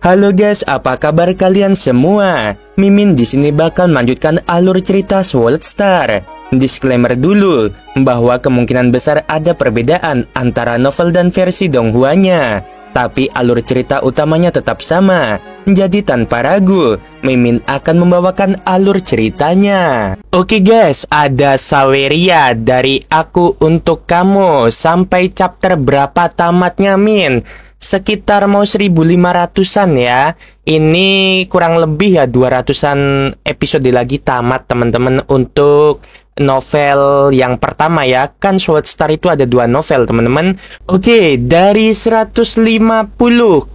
Halo guys, apa kabar kalian semua? Mimin di sini bakal melanjutkan alur cerita Sword Star. Disclaimer dulu bahwa kemungkinan besar ada perbedaan antara novel dan versi Donghuanya, tapi alur cerita utamanya tetap sama. Jadi tanpa ragu, Mimin akan membawakan alur ceritanya. Oke guys, ada Saweria dari aku untuk kamu. Sampai chapter berapa tamatnya, Min? Sekitar mau 1500-an ya. Ini kurang lebih ya 200-an episode lagi tamat teman-teman untuk novel yang pertama ya. Kan Sword Star itu ada 2 novel teman-teman. Oke, dari 150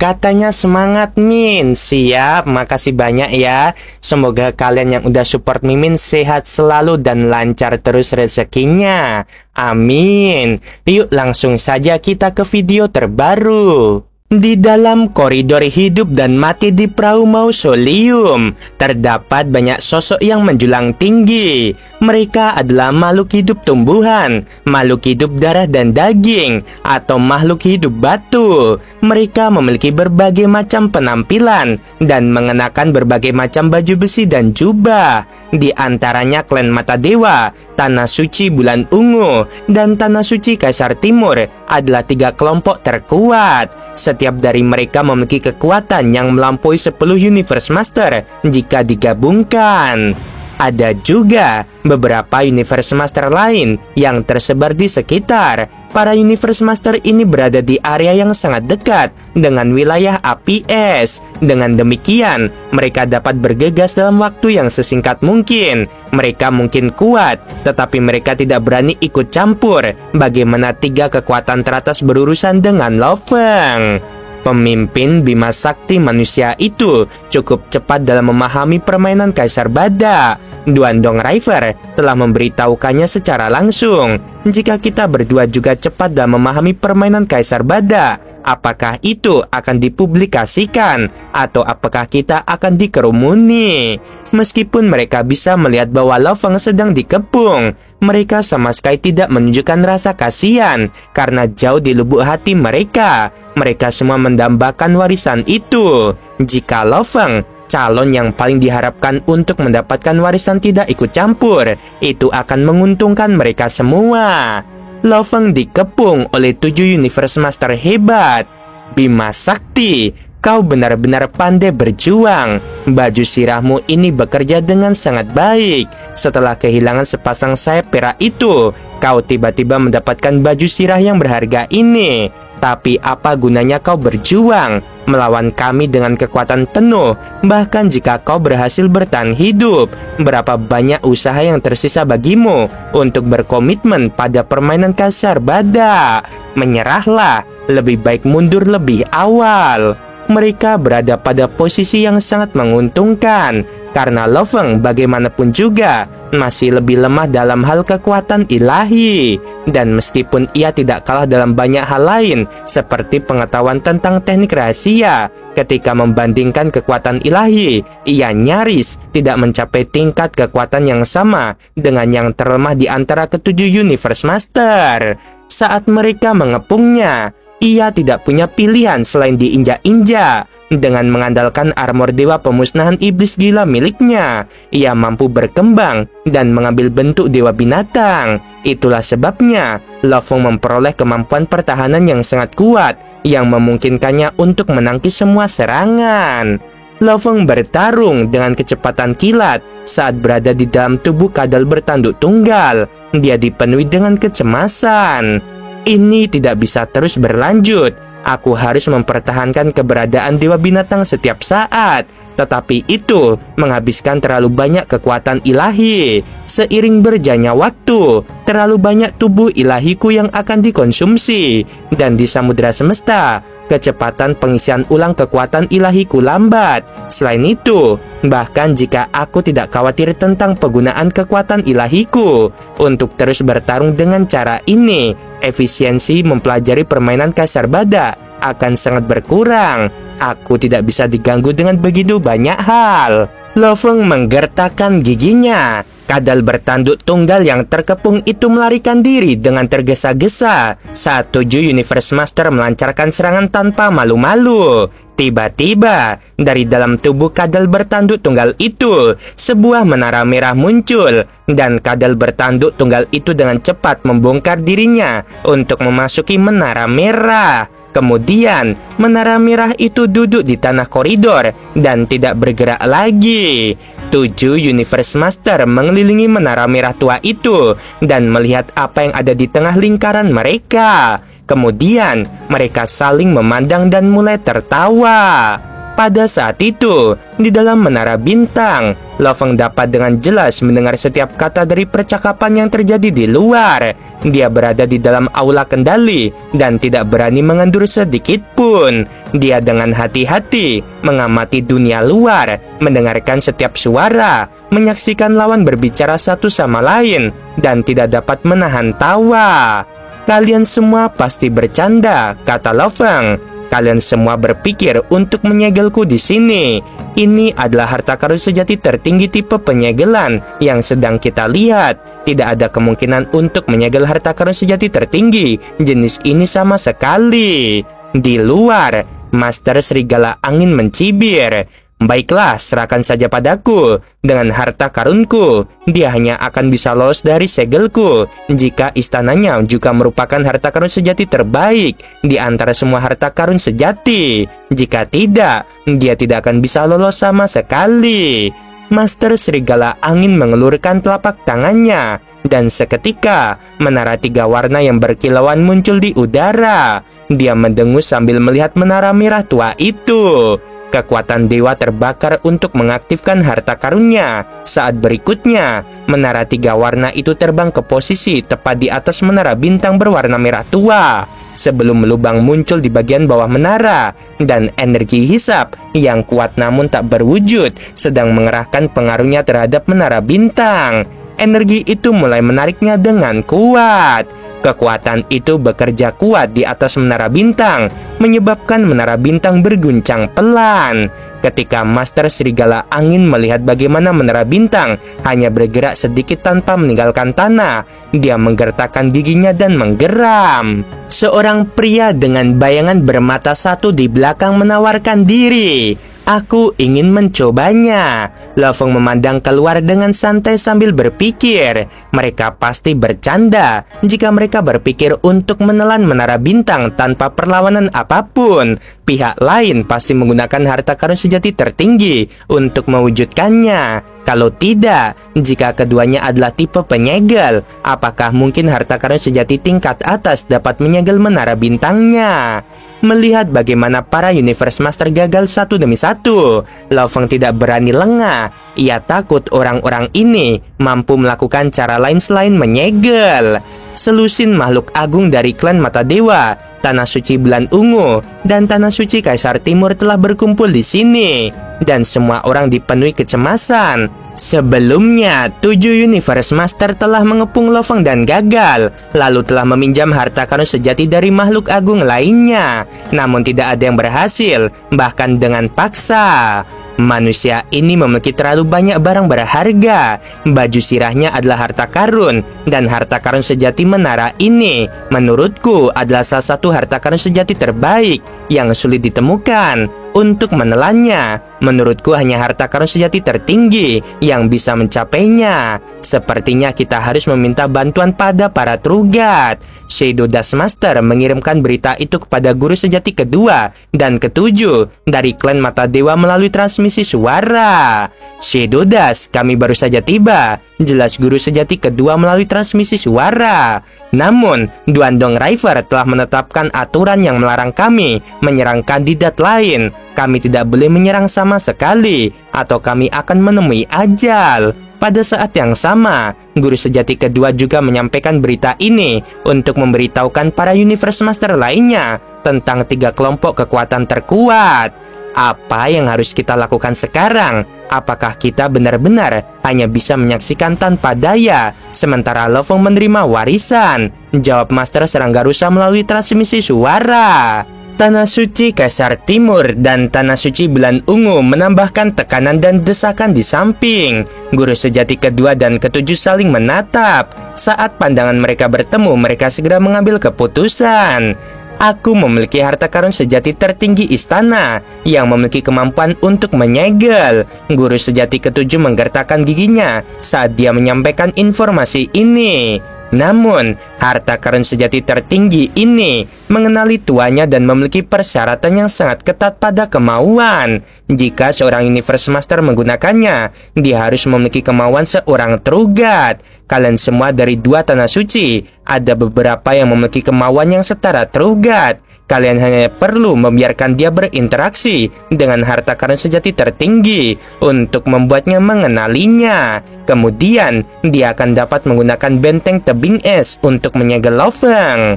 katanya semangat Min. Siap, makasih banyak ya. Semoga kalian yang udah support Mimin sehat selalu dan lancar terus rezekinya. Amin. Yuk langsung saja kita ke video terbaru. Di dalam koridor hidup dan mati di perahu mausoleum, terdapat banyak sosok yang menjulang tinggi. Mereka adalah makhluk hidup tumbuhan, makhluk hidup darah dan daging, atau makhluk hidup batu. Mereka memiliki berbagai macam penampilan dan mengenakan berbagai macam baju besi dan jubah. Di antaranya klan Mata Dewa, Tanah Suci Bulan Ungu, dan Tanah Suci Kaisar Timur adalah 3 kelompok terkuat. Setiap dari mereka memiliki kekuatan yang melampaui 10 Universe Master jika digabungkan. Ada juga beberapa Universe Master lain yang tersebar di sekitar. Para Universe Master ini berada di area yang sangat dekat dengan wilayah APS. Dengan demikian, mereka dapat bergegas dalam waktu yang sesingkat mungkin. Mereka mungkin kuat, tetapi mereka tidak berani ikut campur bagaimana 3 kekuatan teratas berurusan dengan Lo Feng. Pemimpin Bima Sakti manusia itu cukup cepat dalam memahami permainan Kaisar Bada. Duandong River telah memberitahukannya secara langsung. Jika kita berdua juga cepat dalam memahami permainan Kaisar Bada, apakah itu akan dipublikasikan atau apakah kita akan dikerumuni? Meskipun mereka bisa melihat bahwa Lo Feng sedang dikepung, mereka sama sekali tidak menunjukkan rasa kasihan karena jauh di lubuk hati mereka. Mereka semua mendambakan warisan itu. Jika Lo Feng, calon yang paling diharapkan untuk mendapatkan warisan, tidak ikut campur, itu akan menguntungkan mereka semua. Lo Feng dikepung oleh 7 Universe Master hebat. Bima Sakti, kau benar-benar pandai berjuang. Baju sirahmu ini bekerja dengan sangat baik. Setelah kehilangan sepasang sayap perak itu, kau tiba-tiba mendapatkan baju sirah yang berharga ini. Tapi apa gunanya kau berjuang melawan kami dengan kekuatan penuh? Bahkan jika kau berhasil bertahan hidup, berapa banyak usaha yang tersisa bagimu untuk berkomitmen pada permainan Kaisar Bada? Menyerahlah, lebih baik mundur lebih awal. Mereka berada pada posisi yang sangat menguntungkan karena Lo Feng bagaimanapun juga masih lebih lemah dalam hal kekuatan ilahi. Dan meskipun ia tidak kalah dalam banyak hal lain seperti pengetahuan tentang teknik rahasia, ketika membandingkan kekuatan ilahi, ia nyaris tidak mencapai tingkat kekuatan yang sama dengan yang terlemah di antara ke-7 Universe Master. Saat mereka mengepungnya, ia tidak punya pilihan selain diinjak-injak. Dengan mengandalkan armor dewa pemusnahan iblis gila miliknya, ia mampu berkembang dan mengambil bentuk dewa binatang. Itulah sebabnya Lo Feng memperoleh kemampuan pertahanan yang sangat kuat yang memungkinkannya untuk menangkis semua serangan. Lo Feng bertarung dengan kecepatan kilat saat berada di dalam tubuh kadal bertanduk tunggal. Dia dipenuhi dengan kecemasan. Ini tidak bisa terus berlanjut. Aku harus mempertahankan keberadaan dewa binatang setiap saat. Tetapi itu menghabiskan terlalu banyak kekuatan ilahi. Seiring berjalannya waktu, terlalu banyak tubuh ilahiku yang akan dikonsumsi. Dan di samudera semesta, kecepatan pengisian ulang kekuatan ilahiku lambat. Selain itu, bahkan jika aku tidak khawatir tentang penggunaan kekuatan ilahiku untuk terus bertarung dengan cara ini, efisiensi mempelajari permainan Kaisar Bada akan sangat berkurang. Aku tidak bisa diganggu dengan begitu banyak hal. Lo Feng menggertakkan giginya. Kadal bertanduk tunggal yang terkepung itu melarikan diri dengan tergesa-gesa saat 7 Universe Master melancarkan serangan tanpa malu-malu. Tiba-tiba, dari dalam tubuh kadal bertanduk tunggal itu, sebuah menara merah muncul, dan kadal bertanduk tunggal itu dengan cepat membongkar dirinya untuk memasuki menara merah. Kemudian, menara merah itu duduk di tanah koridor dan tidak bergerak lagi. 7 Universe Master mengelilingi menara merah tua itu dan melihat apa yang ada di tengah lingkaran mereka. Kemudian, mereka saling memandang dan mulai tertawa. Pada saat itu, di dalam menara bintang, Lo Feng dapat dengan jelas mendengar setiap kata dari percakapan yang terjadi di luar. Dia berada di dalam aula kendali dan tidak berani mengendur sedikit pun. Dia dengan hati-hati mengamati dunia luar, mendengarkan setiap suara, menyaksikan lawan berbicara satu sama lain, dan tidak dapat menahan tawa. "Kalian semua pasti bercanda," kata Lo Feng. "Kalian semua berpikir untuk menyegelku di sini. Ini adalah harta karun sejati tertinggi tipe penyegelan yang sedang kita lihat. Tidak ada kemungkinan untuk menyegel harta karun sejati tertinggi jenis ini sama sekali." Di luar, Master Serigala Angin mencibir. "Baiklah, serahkan saja padaku. Dengan harta karunku, dia hanya akan bisa lolos dari segelku jika istananya juga merupakan harta karun sejati terbaik di antara semua harta karun sejati. Jika tidak, dia tidak akan bisa lolos sama sekali." Master Serigala Angin mengelurkan telapak tangannya, dan seketika menara 3 warna yang berkilauan muncul di udara. Dia mendengus sambil melihat menara merah tua itu. Kekuatan dewa terbakar untuk mengaktifkan harta karunnya. Saat berikutnya, menara 3 warna itu terbang ke posisi tepat di atas menara bintang berwarna merah tua. Sebelum lubang muncul di bagian bawah menara, dan energi hisap yang kuat namun tak berwujud sedang mengerahkan pengaruhnya terhadap menara bintang. Energi itu mulai menariknya dengan kuat. Kekuatan itu bekerja kuat di atas menara bintang, menyebabkan menara bintang berguncang pelan. Ketika Master Serigala Angin melihat bagaimana menara bintang hanya bergerak sedikit tanpa meninggalkan tanah, dia menggertakkan giginya dan menggeram. Seorang pria dengan bayangan bermata satu di belakang menawarkan diri. "Aku ingin mencobanya." Lo Feng memandang keluar dengan santai sambil berpikir, mereka pasti bercanda jika mereka berpikir untuk menelan menara bintang tanpa perlawanan apapun. Pihak lain pasti menggunakan harta karun sejati tertinggi untuk mewujudkannya. Kalau tidak, jika keduanya adalah tipe penyegel, apakah mungkin harta karun sejati tingkat atas dapat menyegel menara bintangnya? Melihat bagaimana para Universe Master gagal satu demi satu, Lo Feng tidak berani lengah. Ia takut orang-orang ini mampu melakukan cara lain selain menyegel. Selusin makhluk agung dari klan Mata Dewa, Tanah Suci Bulan Ungu, dan Tanah Suci Kaisar Timur telah berkumpul di sini, dan semua orang dipenuhi kecemasan. Sebelumnya, 7 Universe Master telah mengepung Lo Feng dan gagal, lalu telah meminjam harta karun sejati dari makhluk agung lainnya. Namun tidak ada yang berhasil, bahkan dengan paksa. Manusia ini memiliki terlalu banyak barang berharga. Baju sirahnya adalah harta karun, dan harta karun sejati menara ini menurutku adalah salah satu harta karun sejati terbaik yang sulit ditemukan. Untuk menelannya, menurutku hanya harta karun sejati tertinggi yang bisa mencapainya. Sepertinya kita harus meminta bantuan pada para Trugat. Shadow Dust Master mengirimkan berita itu kepada guru sejati kedua dan ketujuh dari klan Mata Dewa melalui transmisi suara. "Shadow Dust, kami baru saja tiba," jelas guru sejati kedua melalui transmisi suara. "Namun, Duandong River telah menetapkan aturan yang melarang kami menyerang kandidat lain. Kami tidak boleh menyerang sama sekali, atau kami akan menemui ajal." Pada saat yang sama, guru sejati kedua juga menyampaikan berita ini untuk memberitahukan para Universe Master lainnya tentang 3 kelompok kekuatan terkuat. Apa yang harus kita lakukan sekarang? Apakah kita benar-benar hanya bisa menyaksikan tanpa daya, sementara Lo Feng menerima warisan? Jawab Master Serangga Rusa melalui transmisi suara. Tanah Suci Kaisar Timur dan Tanah Suci Bulan Ungu menambahkan tekanan dan desakan di samping. Guru sejati kedua dan ketujuh saling menatap. Saat pandangan mereka bertemu, mereka segera mengambil keputusan. Aku memiliki harta karun sejati tertinggi istana yang memiliki kemampuan untuk menyegel. Guru sejati ketujuh menggertakkan giginya saat dia menyampaikan informasi ini. Namun, harta karun sejati tertinggi ini mengenali tuannya dan memiliki persyaratan yang sangat ketat pada kemauan. Jika seorang Universe Master menggunakannya, dia harus memiliki kemauan seorang Trugat. Kalian semua dari dua tanah suci, ada beberapa yang memiliki kemauan yang setara Trugat. Kalian hanya perlu membiarkan dia berinteraksi dengan harta karun sejati tertinggi untuk membuatnya mengenalinya. Kemudian, dia akan dapat menggunakan benteng tebing es untuk menyegel Lo Feng.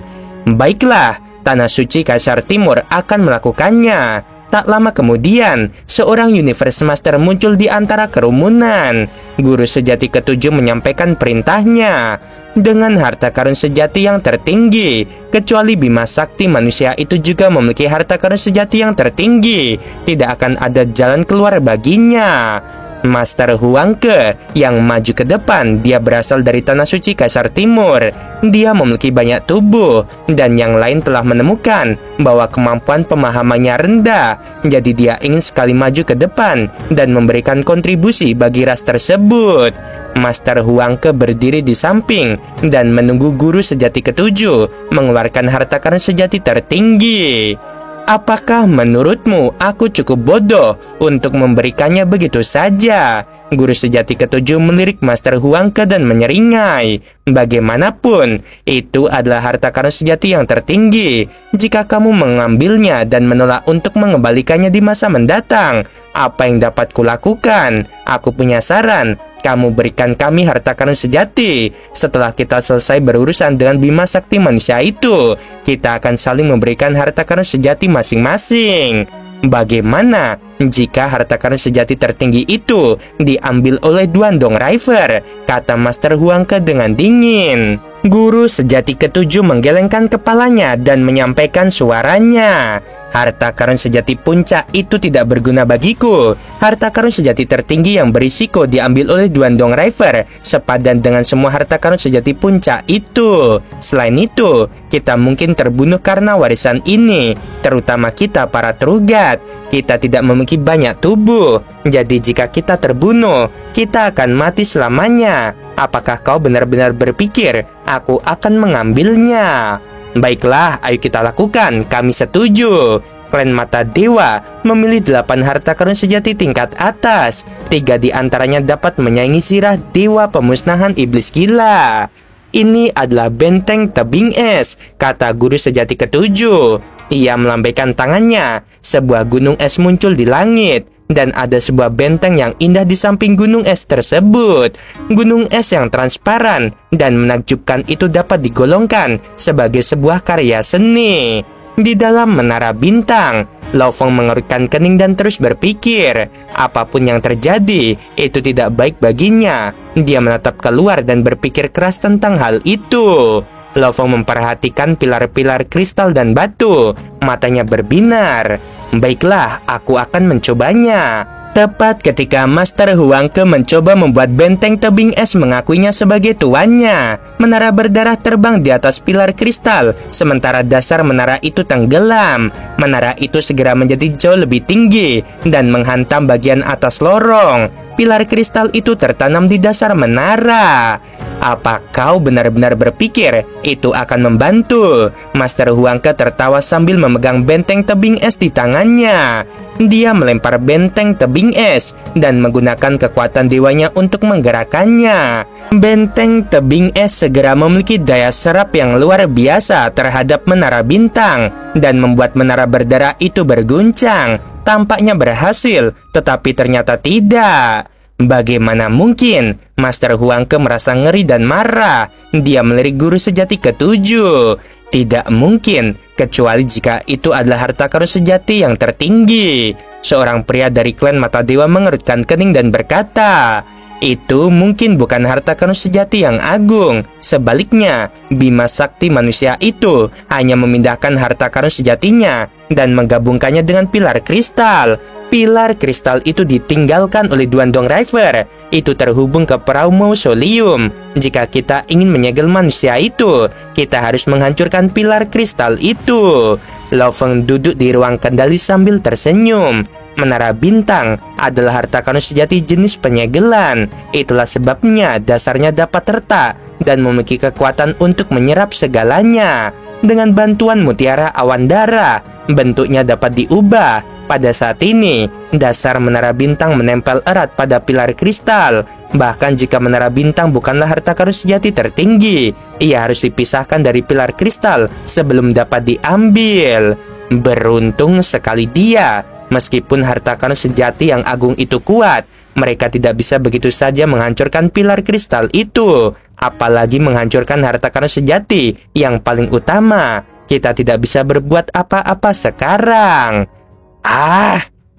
Baiklah, Tanah Suci Kaisar Timur akan melakukannya. Tak lama kemudian, seorang Universe Master muncul di antara kerumunan. Guru sejati ketujuh menyampaikan perintahnya. Dengan harta karun sejati yang tertinggi, kecuali Bima Sakti manusia itu juga memiliki harta karun sejati yang tertinggi, tidak akan ada jalan keluar baginya. Master Huangke yang maju ke depan, dia berasal dari Tanah Suci Kaisar Timur. Dia memiliki banyak tubuh, dan yang lain telah menemukan bahwa kemampuan pemahamannya rendah. Jadi dia ingin sekali maju ke depan dan memberikan kontribusi bagi ras tersebut. Master Huangke berdiri di samping dan menunggu guru sejati ketujuh mengeluarkan harta karun sejati tertinggi. Apakah menurutmu aku cukup bodoh untuk memberikannya begitu saja? Guru sejati ketujuh melirik Master Huangke dan menyeringai. Bagaimanapun, itu adalah harta karun sejati yang tertinggi. Jika kamu mengambilnya dan menolak untuk mengembalikannya di masa mendatang, apa yang dapat kulakukan? Aku punya saran. Kamu berikan kami harta karun sejati. Setelah kita selesai berurusan dengan Bima Sakti manusia itu, kita akan saling memberikan harta karun sejati masing-masing. Bagaimana jika harta karun sejati tertinggi itu diambil oleh Duandong River? Kata Master Huangke dengan dingin. Guru sejati ketujuh menggelengkan kepalanya dan menyampaikan suaranya. Harta karun sejati puncak itu tidak berguna bagiku. Harta karun sejati tertinggi yang berisiko diambil oleh Duandong River sepadan dengan semua harta karun sejati puncak itu. Selain itu, kita mungkin terbunuh karena warisan ini, terutama kita para Trugat. Kita tidak memiliki banyak tubuh, jadi jika kita terbunuh, kita akan mati selamanya. Apakah kau benar-benar berpikir aku akan mengambilnya? Baiklah, ayo kita lakukan, kami setuju. Klan Mata Dewa memilih 8 harta karun sejati tingkat atas. 3 di antaranya dapat menyaingi sirah Dewa Pemusnahan Iblis Gila. Ini adalah benteng tebing es, kata guru sejati ketujuh. Ia melambaikan tangannya, sebuah gunung es muncul di langit. Dan ada sebuah benteng yang indah di samping gunung es tersebut. Gunung es yang transparan dan menakjubkan itu dapat digolongkan sebagai sebuah karya seni. Di dalam menara bintang, Lo Feng mengerutkan kening dan terus berpikir. Apapun yang terjadi, itu tidak baik baginya. Dia menatap keluar dan berpikir keras tentang hal itu. Lo Feng memperhatikan pilar-pilar kristal dan batu. Matanya berbinar. Baiklah, aku akan mencobanya. Tepat ketika Master Huangke mencoba membuat benteng tebing es mengakuinya sebagai tuannya, menara berdarah terbang di atas pilar kristal, sementara dasar menara itu tenggelam. Menara itu segera menjadi jauh lebih tinggi dan menghantam bagian atas lorong. Pilar kristal itu tertanam di dasar menara. Apa kau benar-benar berpikir itu akan membantu? Master Huangke tertawa sambil memegang benteng tebing es di tangannya. Dia melempar benteng tebing es dan menggunakan kekuatan dewanya untuk menggerakkannya. Benteng tebing es segera memiliki daya serap yang luar biasa terhadap menara bintang dan membuat menara berdarah itu berguncang. Tampaknya berhasil, tetapi ternyata tidak. Bagaimana mungkin? Master Huangke merasa ngeri dan marah. Dia melirik guru sejati ketujuh. Tidak mungkin, kecuali jika itu adalah harta karun sejati yang tertinggi. Seorang pria dari klan Mata Dewa mengerutkan kening dan berkata, itu mungkin bukan harta karun sejati yang agung. Sebaliknya, Bima Sakti manusia itu hanya memindahkan harta karun sejatinya dan menggabungkannya dengan pilar kristal. Pilar kristal itu ditinggalkan oleh Duandong River. Itu terhubung ke perahu mausoleum. Jika kita ingin menyegel manusia itu, kita harus menghancurkan pilar kristal itu. Lo Feng duduk di ruang kendali sambil tersenyum. Menara bintang adalah harta karun sejati jenis penyegelan. Itulah sebabnya dasarnya dapat retak dan memiliki kekuatan untuk menyerap segalanya. Dengan bantuan mutiara awan darah, bentuknya dapat diubah. Pada saat ini, dasar menara bintang menempel erat pada pilar kristal. Bahkan jika menara bintang bukanlah harta karun sejati tertinggi, ia harus dipisahkan dari pilar kristal sebelum dapat diambil. Beruntung sekali dia. Meskipun harta karun sejati yang agung itu kuat, mereka tidak bisa begitu saja menghancurkan pilar kristal itu. Apalagi menghancurkan harta karun sejati yang paling utama. Kita tidak bisa berbuat apa-apa sekarang.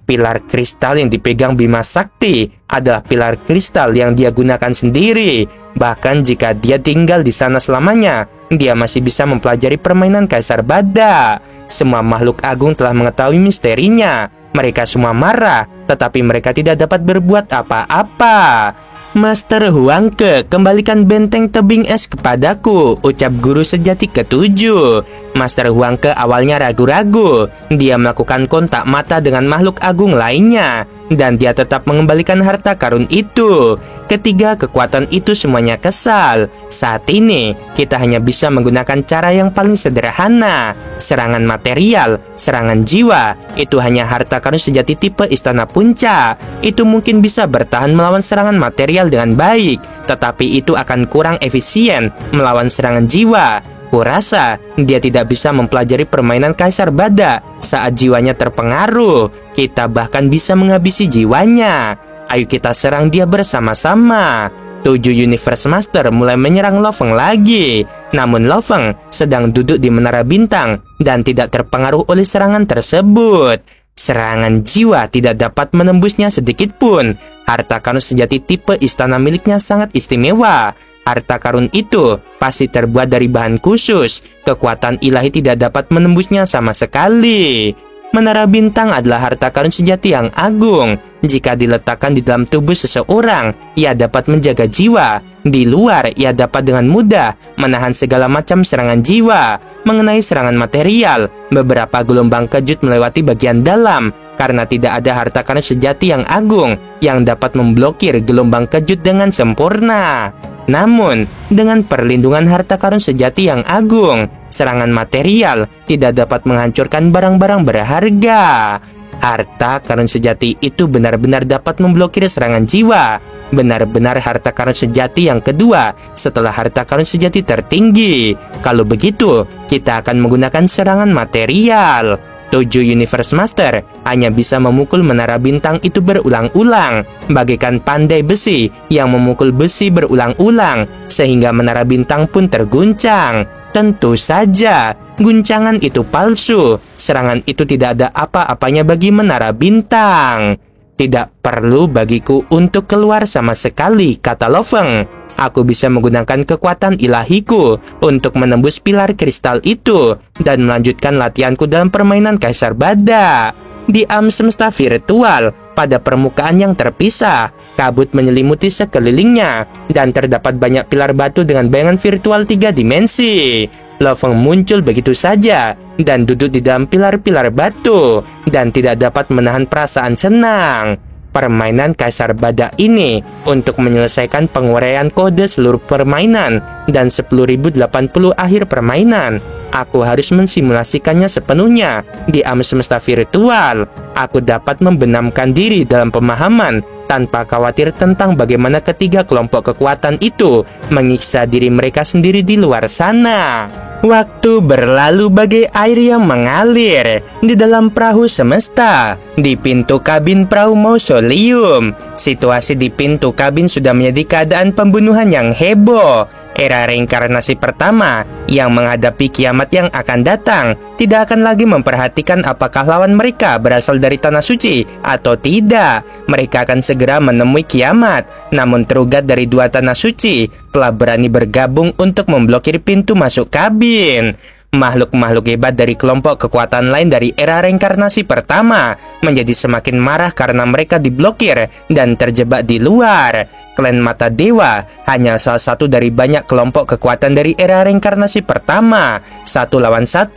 Pilar kristal yang dipegang Bima Sakti adalah pilar kristal yang dia gunakan sendiri. Bahkan jika dia tinggal di sana selamanya, dia masih bisa mempelajari permainan Kaisar Bada. Semua makhluk agung telah mengetahui misterinya. Mereka semua marah, tetapi mereka tidak dapat berbuat apa-apa. Master Huangke, kembalikan benteng tebing es kepadaku, ucap guru sejati ketujuh. Master Huangke awalnya ragu-ragu. Dia melakukan kontak mata dengan makhluk agung lainnya, dan dia tetap mengembalikan harta karun itu. Ketiga kekuatan itu semuanya kesal. Saat ini, kita hanya bisa menggunakan cara yang paling sederhana. Serangan material, serangan jiwa, itu hanya harta karun sejati tipe Istana Puncak. Itu mungkin bisa bertahan melawan serangan material dengan baik, tetapi itu akan kurang efisien melawan serangan jiwa. Kurasa dia tidak bisa mempelajari permainan Kaisar Bada saat jiwanya terpengaruh. Kita bahkan bisa menghabisi jiwanya. Ayo kita serang dia bersama-sama. 7 Universe Master mulai menyerang Lo Feng lagi. Namun Lo Feng sedang duduk di menara bintang dan tidak terpengaruh oleh serangan tersebut. Serangan jiwa tidak dapat menembusnya sedikit pun. Harta karun sejati tipe istana miliknya sangat istimewa. Harta karun itu pasti terbuat dari bahan khusus. Kekuatan ilahi tidak dapat menembusnya sama sekali. Menara bintang adalah harta karun sejati yang agung. Jika diletakkan di dalam tubuh seseorang, ia dapat menjaga jiwa. Di luar, ia dapat dengan mudah menahan segala macam serangan jiwa. Mengenai serangan material, beberapa gelombang kejut melewati bagian dalam. Karena tidak ada harta karun sejati yang agung yang dapat memblokir gelombang kejut dengan sempurna. Namun, dengan perlindungan harta karun sejati yang agung, serangan material tidak dapat menghancurkan barang-barang berharga. Harta karun sejati itu benar-benar dapat memblokir serangan jiwa. Benar-benar harta karun sejati yang kedua setelah harta karun sejati tertinggi. Kalau begitu, kita akan menggunakan serangan material. 7 Universe Master hanya bisa memukul menara bintang itu berulang-ulang, bagaikan pandai besi yang memukul besi berulang-ulang, sehingga menara bintang pun terguncang. Tentu saja, guncangan itu palsu. Serangan itu tidak ada apa-apanya bagi menara bintang. Tidak perlu bagiku untuk keluar sama sekali, kata Lo Feng. Aku bisa menggunakan kekuatan ilahiku untuk menembus pilar kristal itu dan melanjutkan latihanku dalam permainan Kaisar Bada. Di alam semesta virtual, pada permukaan yang terpisah, kabut menyelimuti sekelilingnya dan terdapat banyak pilar batu dengan bayangan virtual 3 dimensi. Lo Feng muncul begitu saja dan duduk di dalam pilar-pilar batu dan tidak dapat menahan perasaan senang. Permainan Kaisar Bada ini untuk menyelesaikan penguraian kode seluruh permainan dan 10.080 akhir permainan. Aku harus mensimulasikannya sepenuhnya di alam semesta virtual. Aku dapat membenamkan diri dalam pemahaman tanpa khawatir tentang bagaimana ketiga kelompok kekuatan itu menyiksa diri mereka sendiri di luar sana. Waktu berlalu bagai air yang mengalir di dalam perahu semesta. Di pintu kabin perahu mausoleum, situasi di pintu kabin sudah menjadi keadaan pembunuhan yang heboh. Era reinkarnasi pertama yang menghadapi kiamat yang akan datang tidak akan lagi memperhatikan apakah lawan mereka berasal dari tanah suci atau tidak. Mereka akan segera menemui kiamat. Namun Trugat dari dua tanah suci telah berani bergabung untuk memblokir pintu masuk kabin. Makhluk-makhluk hebat dari kelompok kekuatan lain dari era reinkarnasi pertama menjadi semakin marah karena mereka diblokir dan terjebak di luar. Klan Mata Dewa hanya salah satu dari banyak kelompok kekuatan dari era reinkarnasi pertama. 1 lawan 1,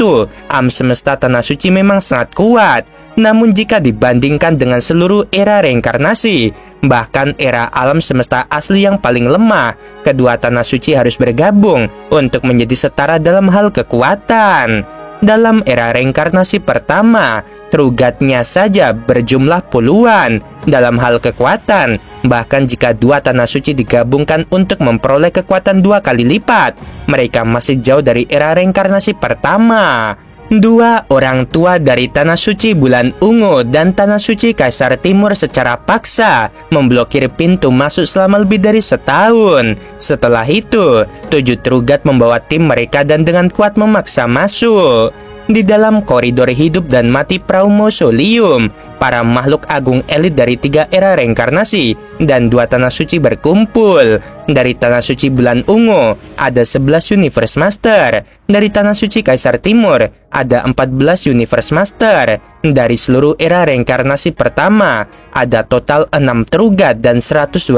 semesta tanah suci memang sangat kuat. Namun jika dibandingkan dengan seluruh era reinkarnasi, bahkan era alam semesta asli yang paling lemah, kedua tanah suci harus bergabung untuk menjadi setara dalam hal kekuatan. Dalam era reinkarnasi pertama, Trugatnya saja berjumlah puluhan dalam hal kekuatan. Bahkan jika dua tanah suci digabungkan untuk memperoleh kekuatan 2 kali lipat, mereka masih jauh dari era reinkarnasi pertama. Dua orang tua dari Tanah Suci Bulan Ungu dan Tanah Suci Kaisar Timur secara paksa memblokir pintu masuk selama lebih dari setahun. Setelah itu, 7 Trugat membawa tim mereka dan dengan kuat memaksa masuk. Di dalam koridor hidup dan mati perahu Mausoleum, para makhluk agung elit dari 3 era reinkarnasi dan 2 tanah suci berkumpul. Dari Tanah Suci Bulan Ungu, ada 11 Universe Master. Dari Tanah Suci Kaisar Timur, ada 14 Universe Master. Dari seluruh era reinkarnasi pertama, ada total 6 Trugat dan 126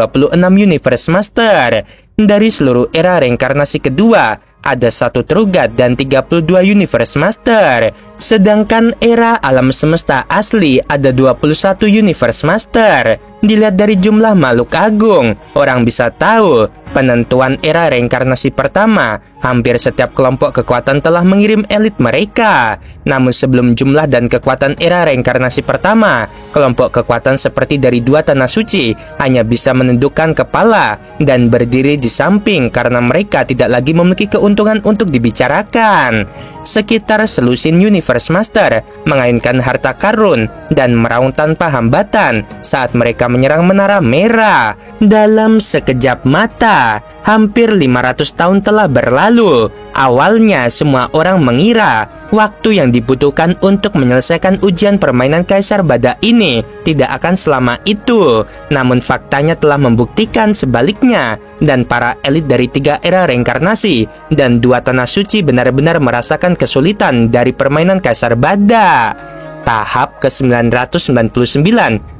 Universe Master. Dari seluruh era reinkarnasi kedua, ada 1 Trugat dan 32 Universe Master. Sedangkan era alam semesta asli ada 21 Universe Master. Dilihat dari jumlah makhluk agung, orang bisa tahu penentuan era reinkarnasi pertama, hampir setiap kelompok kekuatan telah mengirim elit mereka. Namun sebelum jumlah dan kekuatan era reinkarnasi pertama, kelompok kekuatan seperti dari 2 tanah suci hanya bisa menundukkan kepala dan berdiri di samping karena mereka tidak lagi memiliki keuntungan untuk dibicarakan. Sekitar selusin Universe Master mengainkan harta karun dan meraung tanpa hambatan saat mereka menyerang Menara Merah. Dalam sekejap mata, hampir 500 tahun telah berlalu. Awalnya semua orang mengira waktu yang dibutuhkan untuk menyelesaikan ujian permainan Kaisar Bada ini tidak akan selama itu. Namun faktanya telah membuktikan sebaliknya, dan para elit dari 3 era reinkarnasi dan 2 tanah suci benar-benar merasakan kesulitan dari permainan Kaisar Bada. Tahap ke-999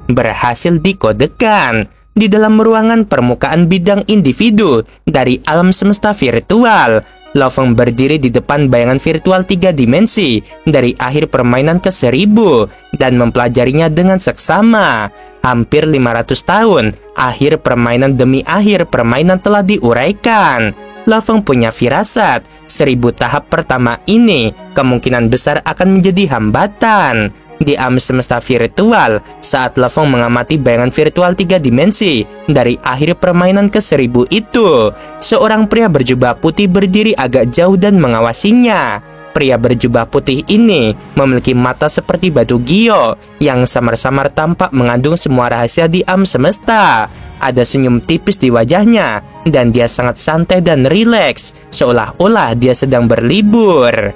berhasil dikodekan. Di dalam ruangan permukaan bidang individu dari alam semesta virtual, Loveng berdiri di depan bayangan virtual 3 dimensi dari akhir permainan ke-1000 dan mempelajarinya dengan seksama. Hampir 500 tahun, akhir permainan demi akhir permainan telah diuraikan. Loveng punya firasat, 1000 tahap pertama ini kemungkinan besar akan menjadi hambatan. Di alam semesta virtual, saat Loveng mengamati bayangan virtual 3 dimensi dari akhir permainan ke-1000 itu, seorang pria berjubah putih berdiri agak jauh dan mengawasinya. Pria berjubah putih ini memiliki mata seperti batu gio yang samar-samar tampak mengandung semua rahasia di alam semesta. Ada senyum tipis di wajahnya dan dia sangat santai dan rileks, seolah-olah dia sedang berlibur.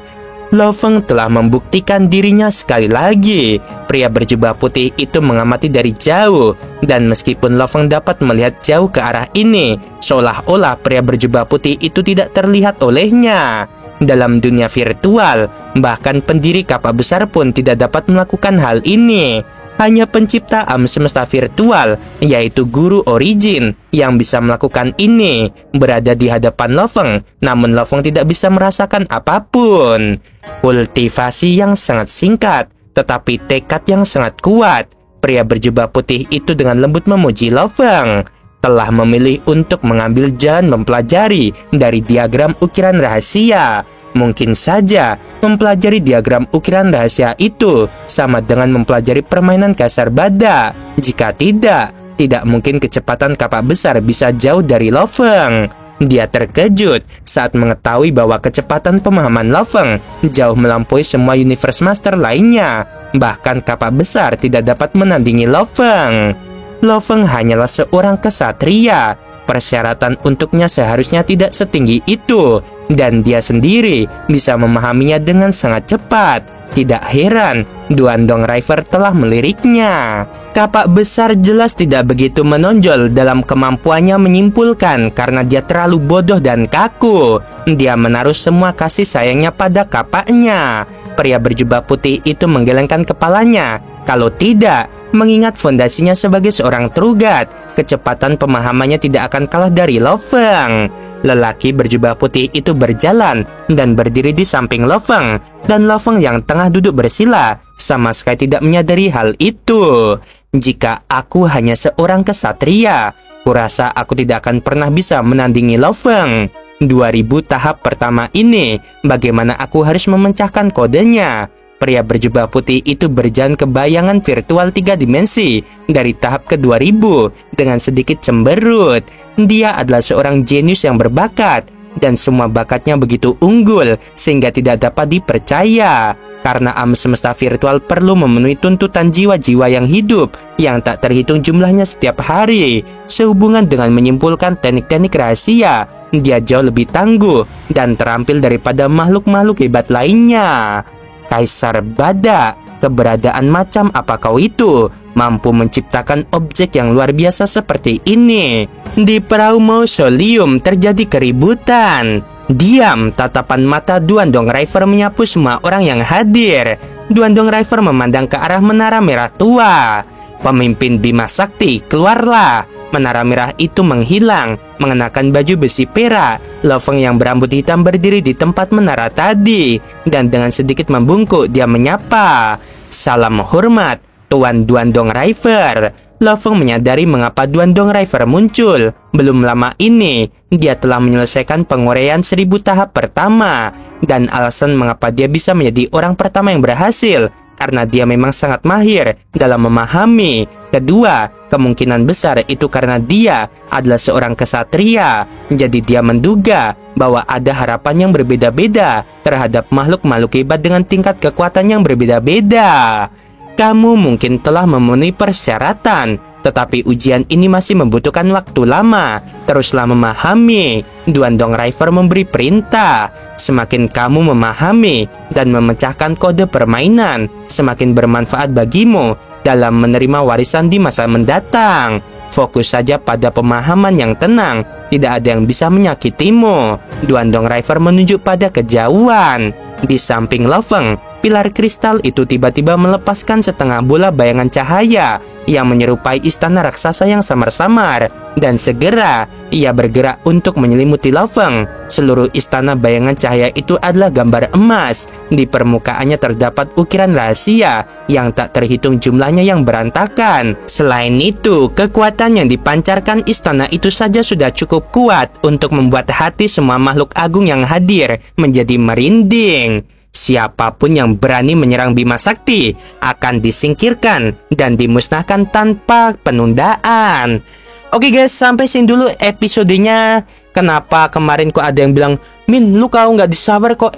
Loveng telah membuktikan dirinya sekali lagi. Pria berjubah putih itu mengamati dari jauh, dan meskipun Loveng dapat melihat jauh ke arah ini, seolah-olah pria berjubah putih itu tidak terlihat olehnya. Dalam dunia virtual, bahkan pendiri kapal besar pun tidak dapat melakukan hal ini. Hanya pencipta alam semesta virtual, yaitu Guru Origin, yang bisa melakukan ini. Berada di hadapan Loveng, namun Loveng tidak bisa merasakan apapun. Kultivasi yang sangat singkat, tetapi tekad yang sangat kuat. Pria berjubah putih itu dengan lembut memuji Loveng. Telah memilih untuk mengambil jalan mempelajari dari diagram ukiran rahasia. Mungkin saja mempelajari diagram ukiran rahasia itu sama dengan mempelajari permainan Kaisar Bada. Jika tidak mungkin kecepatan kapak besar bisa jauh dari Loveng. Dia terkejut saat mengetahui bahwa kecepatan pemahaman Loveng jauh melampaui semua Universe Master lainnya. Bahkan kapak besar tidak dapat menandingi Loveng. Loveng hanyalah seorang kesatria. Persyaratan untuknya seharusnya tidak setinggi itu, dan dia sendiri bisa memahaminya dengan sangat cepat. Tidak heran, Duandong River telah meliriknya. Kapak besar jelas tidak begitu menonjol dalam kemampuannya menyimpulkan karena dia terlalu bodoh dan kaku. Dia menaruh semua kasih sayangnya pada kapaknya. Pria berjubah putih itu menggelengkan kepalanya. Kalau tidak, mengingat fondasinya sebagai seorang trugat, kecepatan pemahamannya tidak akan kalah dari Lo Feng. Lelaki berjubah putih itu berjalan dan berdiri di samping Lo Feng, dan Lo Feng yang tengah duduk bersila sama sekali tidak menyadari hal itu. Jika aku hanya seorang kesatria, kurasa aku tidak akan pernah bisa menandingi Lo Feng. 2000 tahap pertama ini, bagaimana aku harus memecahkan kodenya? Pria berjubah putih itu berjalan ke bayangan virtual 3 dimensi dari tahap ke 2000 dengan sedikit cemberut. Dia adalah seorang jenius yang berbakat, dan semua bakatnya begitu unggul sehingga tidak dapat dipercaya. Karena alam semesta virtual perlu memenuhi tuntutan jiwa-jiwa yang hidup yang tak terhitung jumlahnya setiap hari. Sehubungan dengan menyimpulkan teknik-teknik rahasia, dia jauh lebih tangguh dan terampil daripada makhluk-makhluk hebat lainnya. Kaisar Badak, keberadaan macam apa kau itu mampu menciptakan objek yang luar biasa seperti ini? Di perahu mausoleum terjadi keributan. Diam, tatapan mata Duandong River menyapu semua orang yang hadir. Duandong River memandang ke arah menara merah tua. Pemimpin Bima Sakti, keluarlah. Menara merah itu menghilang, mengenakan baju besi perak. Lo Feng yang berambut hitam berdiri di tempat menara tadi, dan dengan sedikit membungkuk dia menyapa, "Salam hormat, Tuan Duandong River." Lo Feng menyadari mengapa Duandong River muncul. Belum lama ini, dia telah menyelesaikan penguraian 1000 tahap pertama, dan alasan mengapa dia bisa menjadi orang pertama yang berhasil karena dia memang sangat mahir dalam memahami. Kedua, kemungkinan besar itu karena dia adalah seorang kesatria. Jadi dia menduga bahwa ada harapan yang berbeda-beda terhadap makhluk-makhluk hebat dengan tingkat kekuatan yang berbeda-beda. Kamu mungkin telah memenuhi persyaratan, tetapi ujian ini masih membutuhkan waktu lama. Teruslah memahami. Duandong River memberi perintah. Semakin kamu memahami dan memecahkan kode permainan, semakin bermanfaat bagimu dalam menerima warisan di masa mendatang. Fokus saja pada pemahaman yang tenang. Tidak ada yang bisa menyakitimu. Duandong River menunjuk pada kejauhan. Di samping Lo Feng, pilar kristal itu tiba-tiba melepaskan setengah bola bayangan cahaya yang menyerupai istana raksasa yang samar-samar, dan segera ia bergerak untuk menyelimuti Lo Feng. Seluruh istana bayangan cahaya itu adalah gambar emas. Di permukaannya terdapat ukiran rahasia yang tak terhitung jumlahnya yang berantakan. Selain itu, kekuatan yang dipancarkan istana itu saja sudah cukup kuat untuk membuat hati semua makhluk agung yang hadir menjadi merinding. Siapapun yang berani menyerang Bima Sakti akan disingkirkan dan dimusnahkan tanpa penundaan. Oke guys, sampai sini dulu episodenya. Kenapa kemarin kok ada yang bilang, "Min, lu kau nggak disabar kok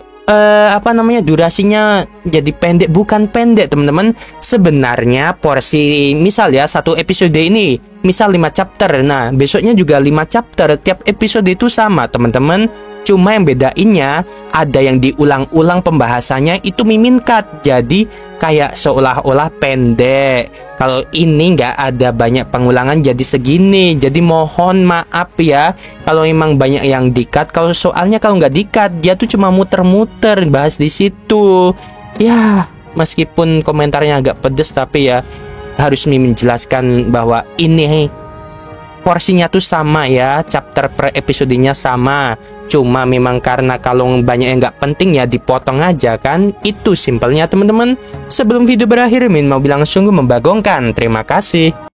durasinya jadi pendek?" Bukan pendek teman-teman. Sebenarnya porsi, misal ya, satu episode ini misal 5 chapter, nah besoknya juga 5 chapter. Tiap episode itu sama teman-teman. Cuma yang bedainnya ada yang diulang-ulang pembahasannya itu mimin cut, jadi kayak seolah-olah pendek. Kalau ini nggak ada banyak pengulangan jadi segini. Jadi mohon maaf ya kalau memang banyak yang di-cut. Kalau soalnya kalau nggak di-cut dia tuh cuma muter-muter bahas di situ. Ya meskipun komentarnya agak pedes, tapi ya harus mimin jelaskan bahwa ini porsinya tuh sama ya, chapter per episodenya sama. Cuma memang karena kalau banyak yang nggak penting ya dipotong aja kan. Itu simpelnya teman-teman. Sebelum video berakhir, Min mau bilang sungguh membagongkan. Terima kasih.